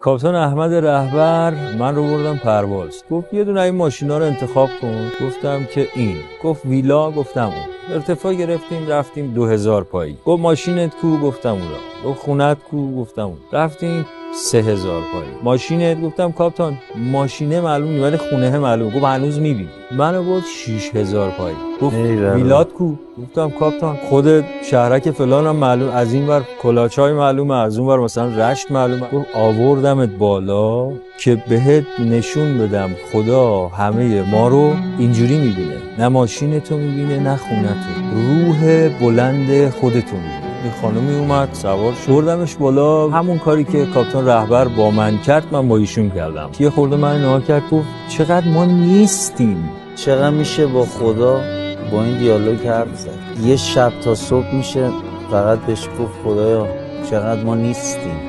کاپیتان احمد رهبر من رو بردم پرواز، گفت یه دونه این ماشینا رو انتخاب کن. گفتم که این. گفت ویلا. گفتم اون. ارتفاع گرفتیم رفتیم 2000 پایی. گفت ماشینت کو؟ گفتم اون. گفت خونت کو؟ گفتم اون. رفتیم 3000 پایی. ماشینت؟ گفتم کاپیتان ماشینه معلوم ولی خونه معلوم. گفت هنوز میبینی. منو برد 6000 پایی. گفت ویلات کو؟ گفتم کاپیتان خود شهرک فلانم معلوم، از این ور کلاچای معلومه، از اون ور مثلا رشت معلومه. گفت آوردمت بالا که بهت نشون بدم خدا همه ما رو اینجوری میبینه، نه ماشینتو میبینه نه خونتو، روح بلند خودتو میبینه. این خانومی اومد سوار شد، بردمش بالا. همون کاری که کاپیتان رهبر با من کرد من با ایشون کردم. یه خورده من نگاه کرد، گفت چقدر ما نیستیم. چقدر میشه با خدا با این دیالوگ حرف زد؟ یه شب تا صبح میشه فقط بهش گفت خدایا چقدر ما نیستیم.